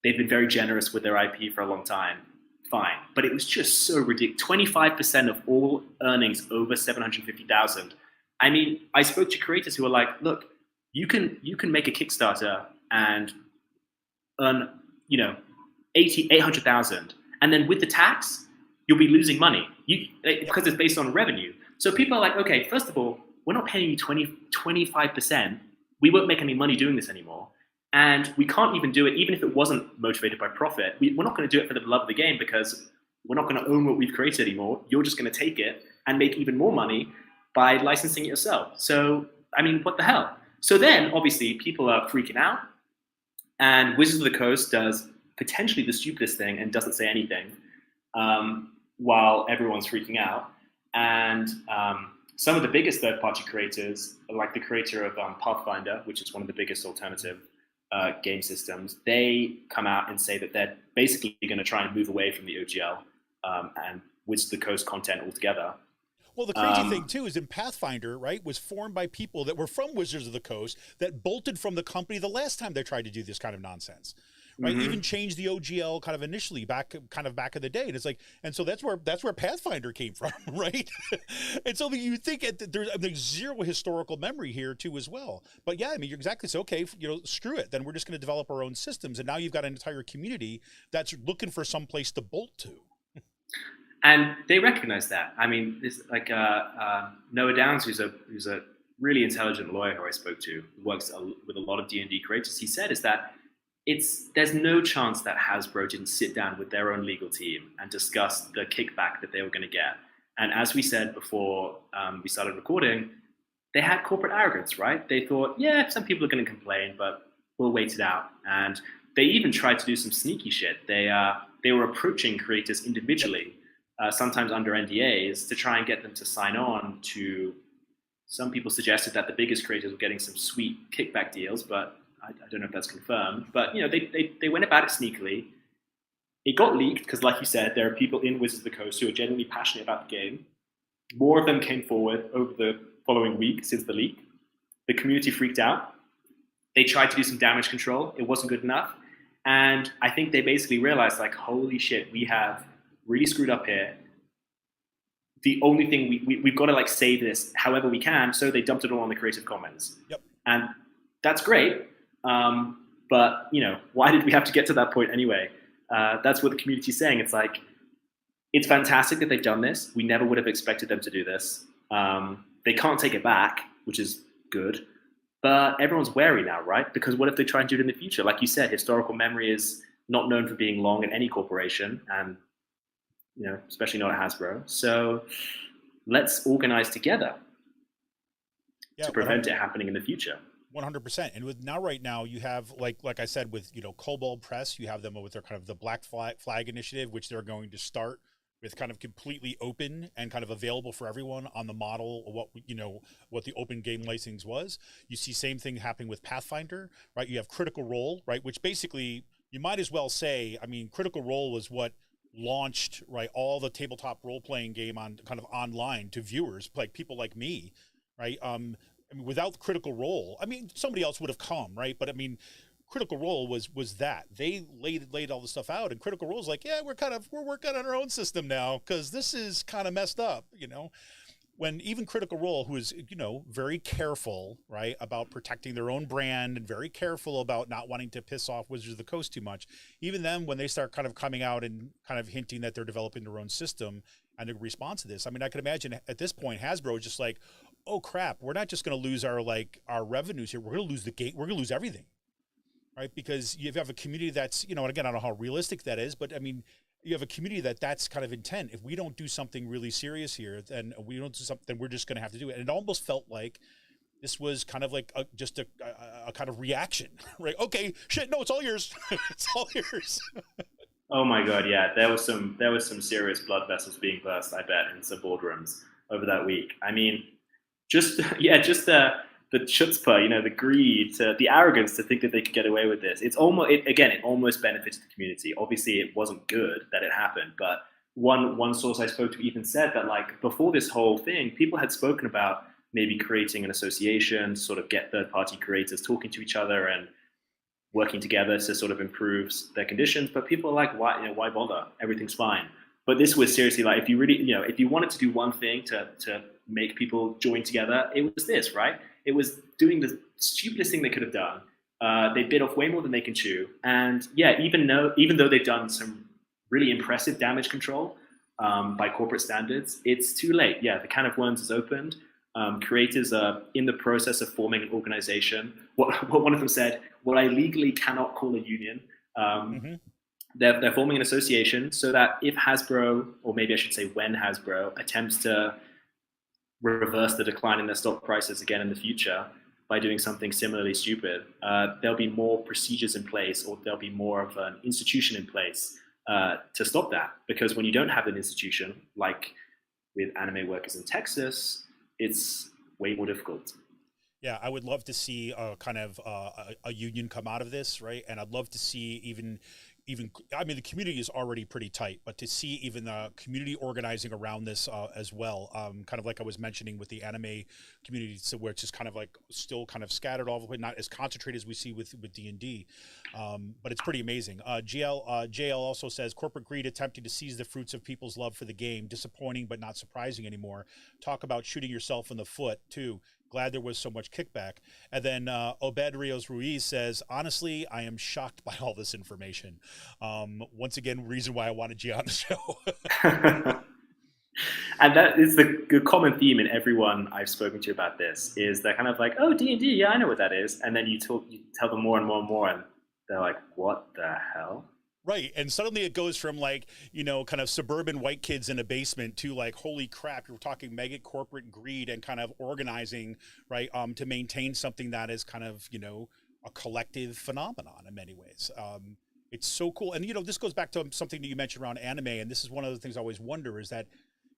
They've been very generous with their IP for a long time. Fine. But it was just so ridiculous. 25% of all earnings over 750,000. I mean, I spoke to creators who were like, look, you can make a Kickstarter and earn, 800,000. And then with the tax, you'll be losing money because it's based on revenue. So people are like, okay, first of all, we're not paying you 25%. We won't make any money doing this anymore. And we can't even do it, even if it wasn't motivated by profit. We're not going to do it for the love of the game, because we're not going to own what we've created anymore. You're just going to take it and make even more money by licensing it yourself. So, I mean, what the hell? So then, obviously, people are freaking out. And Wizards of the Coast does potentially the stupidest thing and doesn't say anything while everyone's freaking out. And some of the biggest third-party creators, like the creator of Pathfinder, which is one of the biggest alternative game systems, they come out and say that they're basically going to try and move away from the OGL and Wizards of the Coast content altogether. Well, the crazy thing, too, is in Pathfinder, right, was formed by people that were from Wizards of the Coast that bolted from the company the last time they tried to do this kind of nonsense, right? Even changed the OGL kind of initially back in the day. And it's like, and so that's where Pathfinder came from, right? And so you think there's zero historical memory here too as well. But yeah, I mean, you're exactly so. Okay, screw it. Then we're just going to develop our own systems, and now you've got an entire community that's looking for some place to bolt to. And they recognize that. I mean, it's like Noah Downs, who's a really intelligent lawyer who I spoke to, who works with a lot of D&D creators. He said is that there's no chance that Hasbro didn't sit down with their own legal team and discuss the kickback that they were going to get. And as we said before we started recording, they had corporate arrogance, right? They thought, yeah, some people are going to complain, but we'll wait it out. And they even tried to do some sneaky shit. They were approaching creators individually, sometimes under NDAs, to try and get them to sign on to. Some people suggested that the biggest creators were getting some sweet kickback deals, but I don't know if that's confirmed. But they went about it sneakily. It got leaked because, like you said, there are people in Wizards of the Coast who are genuinely passionate about the game. More of them came forward over the following week since the leak. The community freaked out. They tried to do some damage control. It wasn't good enough. And I think they basically realized, like, holy shit, we have really screwed up here. The only thing we've got to like save this however we can. So they dumped it all on the Creative Commons. Yep. And that's great. But why did we have to get to that point anyway? That's what the community's saying. It's like, it's fantastic that they've done this. We never would have expected them to do this. They can't take it back, which is good. But everyone's wary now, right? Because what if they try and do it in the future? Like you said, historical memory is not known for being long in any corporation, and especially not at Hasbro. So let's organize together to prevent it happening in the future. 100%. And right now you have like I said, with Kobold Press, you have them with their kind of the Black Flag initiative, which they're going to start with kind of completely open and kind of available for everyone on the model of what the open game licensing was. You see same thing happening with Pathfinder, right? You have Critical Role, right? Which basically you might as well say, I mean, Critical Role was what launched, right, all the tabletop role-playing game on kind of online to viewers, like people like me, right? I mean, without Critical Role, I mean, somebody else would have come, right? But I mean, Critical Role was that they laid all the stuff out, and Critical Role is like, yeah, we're working on our own system now because this is kind of messed up, When even Critical Role, who is, very careful, right, about protecting their own brand and very careful about not wanting to piss off Wizards of the Coast too much, even then, when they start kind of coming out and kind of hinting that they're developing their own system and in response to this, I mean, I could imagine at this point, Hasbro is just like, oh crap, we're not just going to lose our revenues here. We're going to lose the game. We're going to lose everything, right? Because you have a community that's, and again, I don't know how realistic that is, but I mean, you have a community that's kind of intent. If we don't do something really serious here, then we don't do something, then we're just going to have to do it. And it almost felt like this was kind of like just a kind of reaction, right? Okay, shit, no, it's all yours. It's all yours. Oh my God, yeah. There was some serious blood vessels being burst, I bet, in some boardrooms over that week. I mean, just the chutzpah, the greed, the arrogance to think that they could get away with this. It almost benefits the community. Obviously, it wasn't good that it happened, but one source I spoke to even said that, like, before this whole thing, people had spoken about maybe creating an association, sort of get third-party creators talking to each other and working together to sort of improve their conditions. But people are like, why bother? Everything's fine. But this was seriously like, if you really, if you wanted to do one thing to make people join together, it was this, right? It was doing the stupidest thing they could have done. They bit off way more than they can chew. And yeah, even though they've done some really impressive damage control by corporate standards, it's too late. Yeah, the can of worms is opened. Creators are in the process of forming an organization. What one of them said, what I legally cannot call a union. They're forming an association so that if Hasbro, or maybe I should say when Hasbro, attempts to reverse the decline in their stock prices again in the future by doing something similarly stupid, there'll be more procedures in place, or there'll be more of an institution in place to stop that. Because when you don't have an institution, like with anime workers in Texas, it's way more difficult. Yeah, I would love to see a kind of a union come out of this, right? And I'd love to see even even, I mean, the community is already pretty tight, but to see even the community organizing around this as well, kind of like I was mentioning with the anime community, so where it's just kind of like still kind of scattered all the way, not as concentrated as we see with D&D, but it's pretty amazing. JL also says, corporate greed attempting to seize the fruits of people's love for the game, disappointing but not surprising anymore. Talk about shooting yourself in the foot too. Glad there was so much kickback. And then Obed Rios Ruiz says, honestly, I am shocked by all this information. Once again, reason why I wanted you on the show. And that is the common theme in everyone I've spoken to about this, is they're kind of like, oh, D&D, yeah, I know what that is. And then you tell them more and more and more, and they're like, what the hell? Right. And suddenly it goes from like, you know, kind of suburban white kids in a basement to like, holy crap, you're talking mega corporate greed and kind of organizing, right, to maintain something that is kind of, you know, a collective phenomenon in many ways. It's so cool. And, you know, this goes back to something that you mentioned around anime. And this is one of the things I always wonder is that,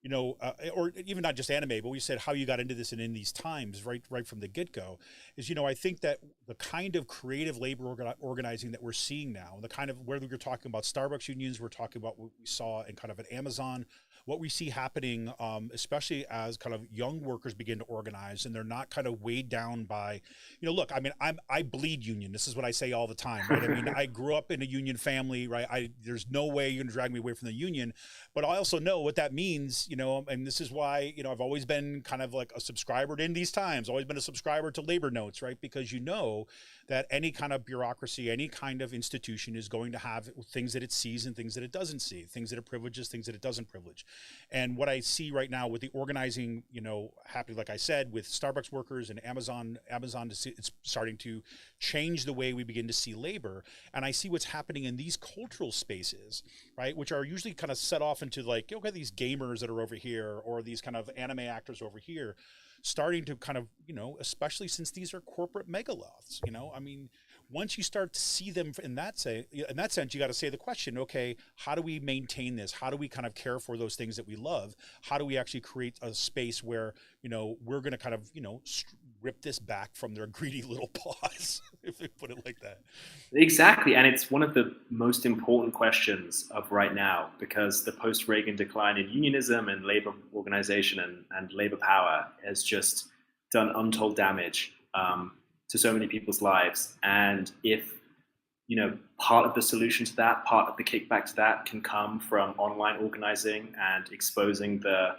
you know, or even not just anime, but we said how you got into this and in these times, right from the get-go, is, you know, I think that the kind of creative labor organizing that we're seeing now, the kind of, whether you're talking about Starbucks unions, we're talking about what we saw in kind of at Amazon, what we see happening, especially as kind of young workers begin to organize and they're not kind of weighed down by, you know, look, I mean, I bleed union. This is what I say all the time, right? I mean, I grew up in a union family, right? There's no way you're gonna drag me away from the union, but I also know what that means, you know, and this is why, you know, I've always been kind of like a subscriber in these times, always been a subscriber to labor notes, right? Because you know that any kind of bureaucracy, any kind of institution is going to have things that it sees and things that it doesn't see, things that it privileges, things that it doesn't privilege. And what I see right now with the organizing, you know, happening, like I said, with Starbucks workers and Amazon it's starting to change the way we begin to see labor. And I see what's happening in these cultural spaces, right, which are usually kind of set off into like, okay, these gamers that are over here or these kind of anime actors over here, starting to kind of, you know, especially since these are corporate megaloths, you know, I mean, once you start to see them in that sense, you got to say the question, okay, how do we maintain this? How do we kind of care for those things that we love? How do we actually create a space where, you know, we're going to kind of, you know, rip this back from their greedy little paws, if we put it like that. Exactly. And it's one of the most important questions of right now, because the post-Reagan decline in unionism and labor organization and labor power has just done untold damage to so many people's lives. And if, you know, part of the solution to that, part of the kickback to that can come from online organizing and exposing the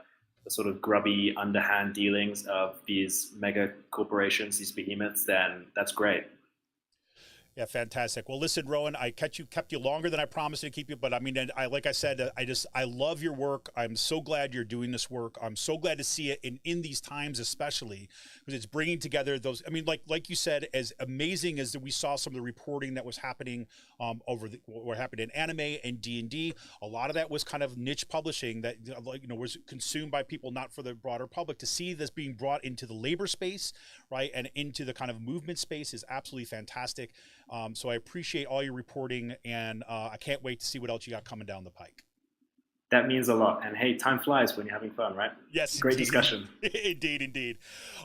sort of grubby underhand dealings of these mega corporations, these behemoths, then that's great. Yeah, fantastic. Well, listen, Rohan, I kept you longer than I promised to keep you, but I mean, like I said, I love your work. I'm so glad you're doing this work. I'm so glad to see it in these times, especially because it's bringing together those. I mean, like you said, as amazing as we saw some of the reporting that was happening what happened in anime and D&D. A lot of that was kind of niche publishing that, you know, was consumed by people, not for the broader public. To see this being brought into the labor space, right, and into the kind of movement space is absolutely fantastic. So I appreciate all your reporting, and I can't wait to see what else you got coming down the pike. That means a lot. And hey, time flies when you're having fun, right? Yes. Great Indeed. discussion. Indeed.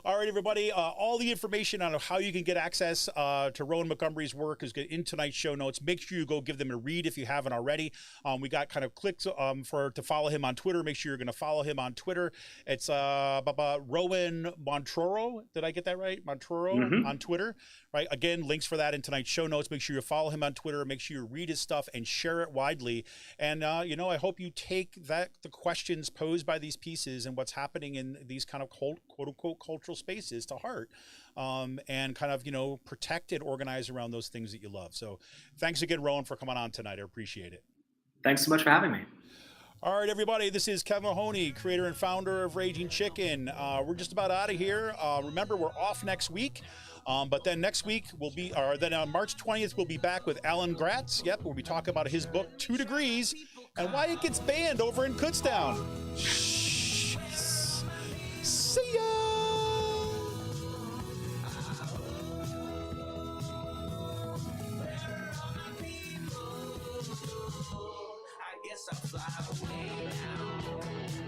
All right, everybody. All the information on how you can get access to Rohan Montgomery's work is in tonight's show notes. Make sure you go give them a read if you haven't already. We got kind of clicks to follow him on Twitter. Make sure you're going to follow him on Twitter. It's Rohan Montroro. Did I get that right? Montroro on Twitter. Right. Again, links for that in tonight's show notes. Make sure you follow him on Twitter. Make sure you read his stuff and share it widely. And, you know, I hope you take the questions posed by these pieces and what's happening in these kind of quote unquote cultural spaces to heart, and kind of, you know, protect and organize around those things that you love. So thanks again, Rohan, for coming on tonight. I appreciate it. Thanks so much for having me. All right, everybody, this is Kevin Mahoney, creator and founder of Raging Chicken. We're just about out of here. Remember, we're off next week. But then next week then on March 20th, we'll be back with Alan Gratz. Yep, we'll be talking about his book, 2 Degrees, and why it gets banned over in Kutztown. See ya! I guess I'll fly away.